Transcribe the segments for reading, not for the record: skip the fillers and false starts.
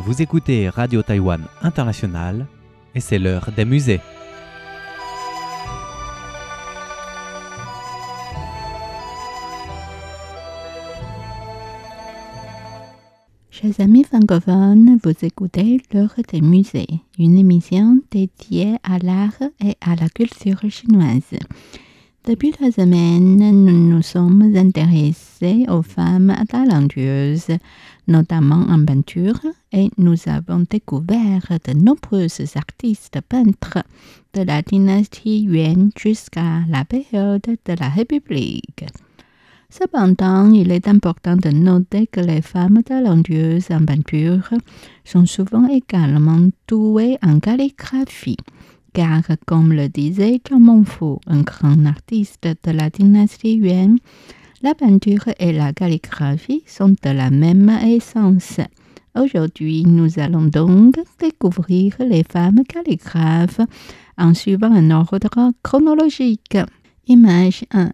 Vous écoutez Radio Taïwan International et c'est l'heure des musées. Chers amis francophones, vous écoutez l'heure des musées, une émission dédiée à l'art et à la culture chinoise. Depuis la semaine, nous nous sommes intéressés aux femmes talentueuses, notamment en peinture, et nous avons découvert de nombreux artistes peintres de la dynastie Yuan jusqu'à la période de la République. Cependant, il est important de noter que les femmes talentueuses en peinture sont souvent également douées en calligraphie. Car, comme le disait Zhang Mengfu, un grand artiste de la dynastie Yuan, la peinture et la calligraphie sont de la même essence. Aujourd'hui, nous allons donc découvrir les femmes calligraphes en suivant un ordre chronologique. Image 1.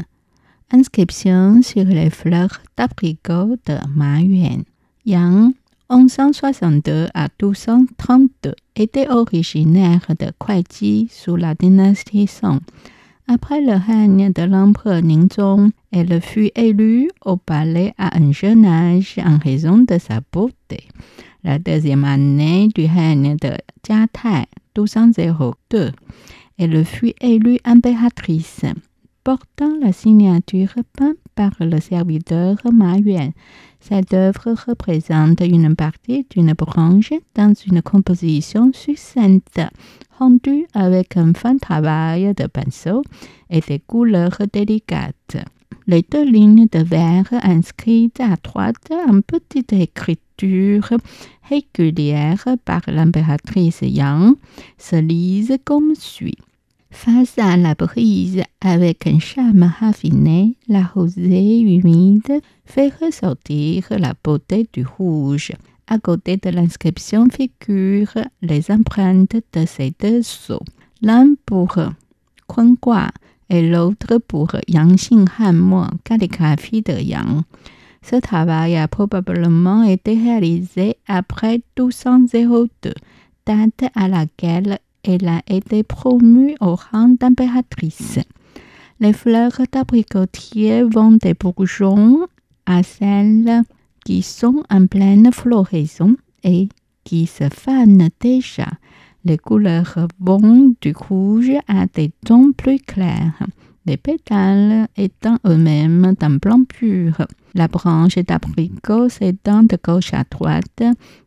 Inscription sur les fleurs d'abricot de Ma Yuan. Yang, 1162 à 1232, était originaire de Kuaiji sous la dynastie Song. Après le règne de l'empereur Ningzong, elle fut élue au palais à un jeune âge en raison de sa beauté. La deuxième année du règne de Jia Tai, 1202, elle fut élue impératrice. Portant la signature peinte par le serviteur Ma Yuan, cette œuvre représente une partie d'une branche dans une composition succincte, rendue avec un fin travail de pinceau et des couleurs délicates. Les deux lignes de vers inscrites à droite en petite écriture régulière par l'impératrice Yang se lisent comme suit. Face à la brise, avec un charme raffiné, la rosée humide fait ressortir la beauté du rouge. À côté de l'inscription figurent les empreintes de ces deux sceaux, l'un pour Kun Gua et l'autre pour Yang Xing Han Mo, calligraphie de Yang. Ce travail a probablement été réalisé après 1202, date à laquelle elle a été promue au rang d'impératrice. Les fleurs d'abricotier vont des bourgeons à celles qui sont en pleine floraison et qui se fanent déjà. Les couleurs vont du rouge à des tons plus clairs, les pétales étant eux-mêmes d'un blanc pur. La branche d'abricot s'étend de gauche à droite,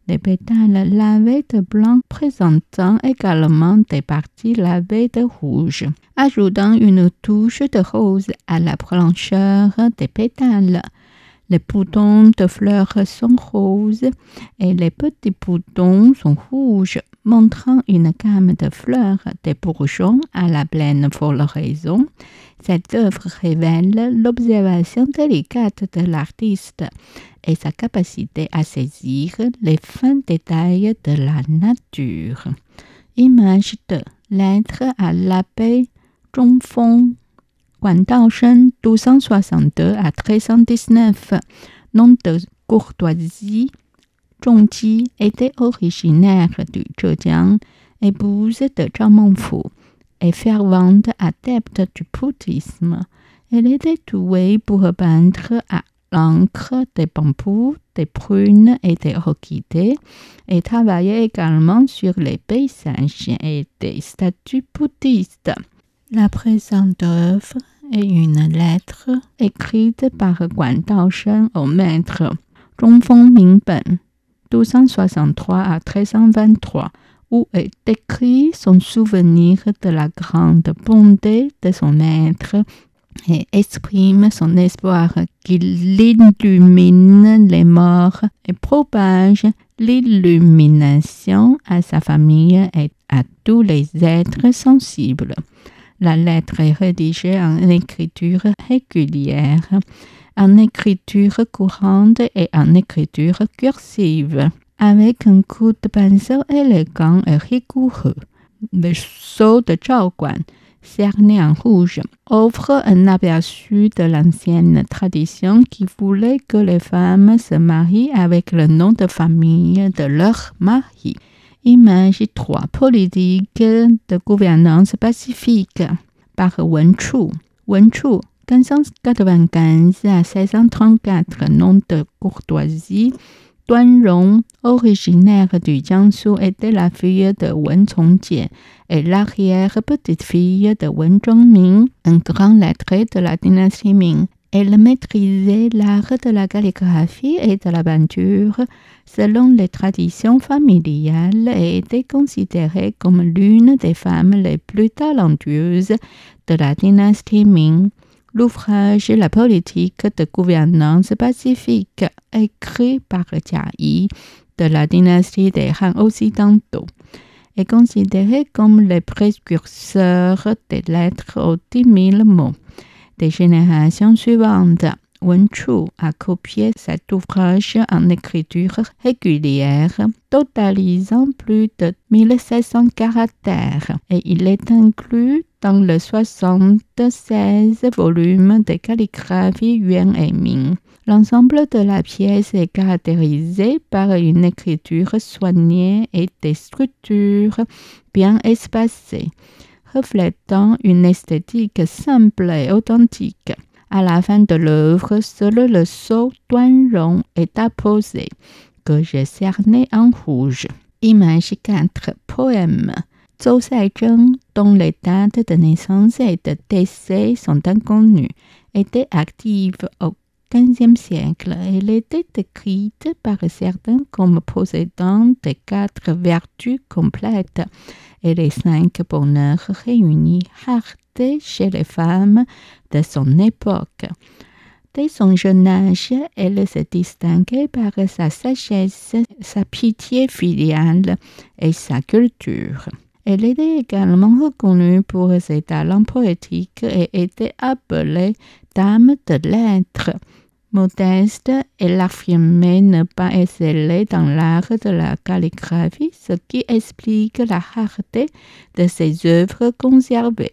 les pétales lavés de blanc présentant également des parties lavées de rouge, ajoutant une touche de rose à la blancheur des pétales. Les boutons de fleurs sont roses et les petits boutons sont rouges, montrant une gamme de fleurs des bourgeons à la pleine floraison. Cette œuvre révèle l'observation délicate de l'artiste et sa capacité à saisir les fins détails de la nature. Image 2. Lettre à l'abbé Zhongfeng. Guan Daoshen, 1262 à 1319, nom de courtoisie, Zhongji était originaire du Zhejiang, épouse de Zhang Mengfu, et fervente adepte du bouddhisme. Elle était douée pour peindre à l'encre des bambous, des prunes et des orchidées, et travaillait également sur les paysages et des statues bouddhistes. La présente œuvre est une lettre écrite par Guan Daoshen au maître Zhongfeng Mingben, 1263 à 1323, où est décrit son souvenir de la grande bonté de son maître et exprime son espoir qu'il illumine les morts et propage l'illumination à sa famille et à tous les êtres sensibles. La lettre est rédigée en écriture régulière, en écriture courante et en écriture cursive, avec un coup de pinceau élégant et rigoureux. Le sceau de Zhao Guan cerné en rouge, offre un aperçu de l'ancienne tradition qui voulait que les femmes se marient avec le nom de famille de leur mari. Image 3. Politique de gouvernance pacifique par Wen Chu. Wen Chu, 1595 à 1634, nom de courtoisie. Duan Rong, originaire du Jiangsu, était la fille de Wen Congjie et l'arrière-petite-fille de Wen Zhongming, un grand lettré de la dynastie Ming. Elle maîtrisait l'art de la calligraphie et de la peinture selon les traditions familiales et était considérée comme l'une des femmes les plus talentueuses de la dynastie Ming. L'ouvrage La politique de gouvernance pacifique, écrit par Jia Yi de la dynastie des Han occidentaux, est considéré comme le précurseur des lettres aux 10 000 mots. Des générations suivantes, Wen Chu a copié cet ouvrage en écriture régulière, totalisant plus de 1700 caractères, et il est inclus dans le 76 volumes de calligraphie Yuan et Ming. L'ensemble de la pièce est caractérisé par une écriture soignée et des structures bien espacées, reflétant une esthétique simple et authentique. À la fin de l'œuvre, seul le sceau Duan Rong est apposé, que j'ai cerné en rouge. Image 4. Poème. Zhou Saizheng, dont les dates de naissance et de décès sont inconnues, était active au XVe siècle. Elle était décrite par certains comme possédant les 4 vertus complètes et les 5 bonheurs réunis, rareté chez les femmes de son époque. Dès son jeune âge, elle se distinguait par sa sagesse, sa pitié filiale et sa culture. Elle était également reconnue pour ses talents poétiques et était appelée dame de lettres. Modeste, elle affirmait ne pas exceller dans l'art de la calligraphie, ce qui explique la rareté de ses œuvres conservées.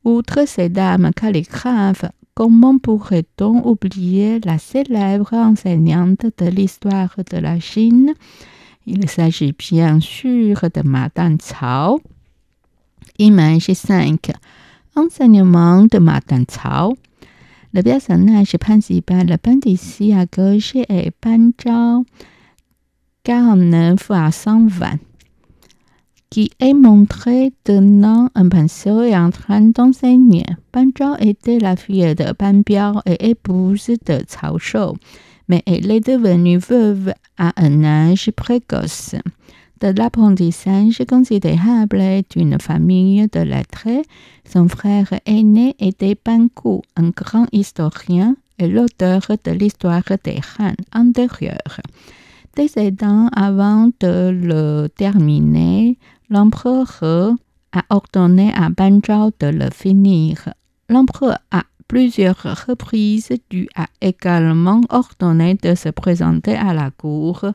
Outre ces dames calligraphes, comment pourrait-on oublier la célèbre enseignante de l'histoire de la Chine? Il s'agit bien sûr de Madame Cao. Image 5. Enseignement de Madame Cao. Le personnage principal peint ici à gauche est Ban Zhao, 49 à 120, qui est montré tenant un pinceau et en train d'enseigner. Ban Zhao était la fille de Ban Biao et épouse de Cao Shou, mais elle est devenue veuve à un âge précoce. De l'apprentissage considérable d'une famille de lettrés, son frère aîné était Ban Gu, un grand historien et l'auteur de l'histoire des Han antérieure. Décédant avant de le terminer, l'empereur a ordonné à Ban Zhao de le finir. L'empereur a plusieurs reprises lui a également ordonné de se présenter à la cour,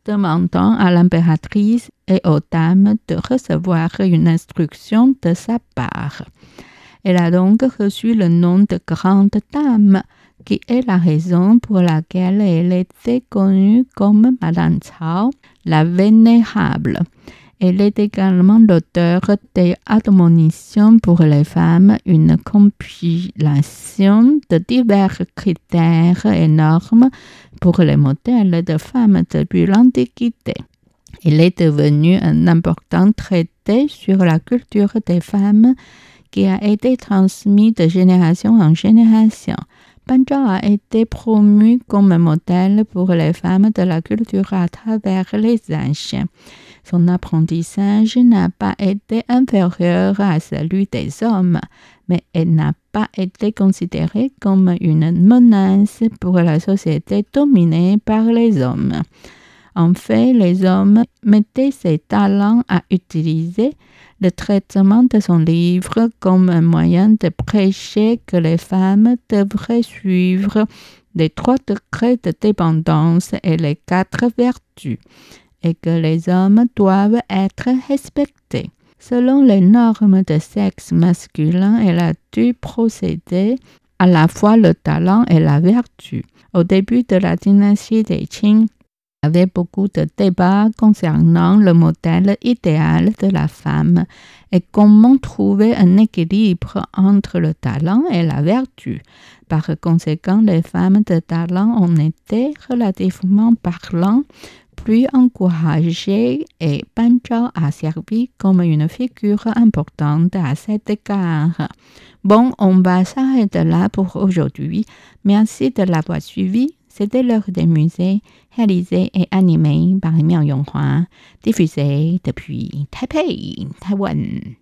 demandant à l'impératrice et aux dames de recevoir une instruction de sa part. Elle a donc reçu le nom de grande dame, qui est la raison pour laquelle elle était connue comme Madame Cao, la vénérable. Elle est également l'auteur des admonitions pour les femmes, une compilation de divers critères et normes pour les modèles de femmes depuis l'Antiquité. Il est devenu un important traité sur la culture des femmes qui a été transmis de génération en génération. Ban Zhao a été promu comme modèle pour les femmes de la culture à travers les âges. Son apprentissage n'a pas été inférieur à celui des hommes, mais elle n'a pas été considérée comme une menace pour la société dominée par les hommes. En fait, les hommes mettaient ses talents à utiliser le traitement de son livre comme un moyen de prêcher que les femmes devraient suivre les 3 degrés de dépendance et les 4 vertus, et que les hommes doivent être respectés. Selon les normes de sexe masculin, elle a dû procéder à la fois le talent et la vertu. Au début de la dynastie des Qing, il y avait beaucoup de débats concernant le modèle idéal de la femme et comment trouver un équilibre entre le talent et la vertu. Par conséquent, les femmes de talent ont été, relativement parlant, plus encouragées et Ban Zhao a servi comme une figure importante à cet égard. Bon, on va s'arrêter là pour aujourd'hui. Merci de l'avoir suivi. C'était l'heure des musées, réalisé et animé par Miao Yonghua, diffusé depuis Taipei, Taïwan.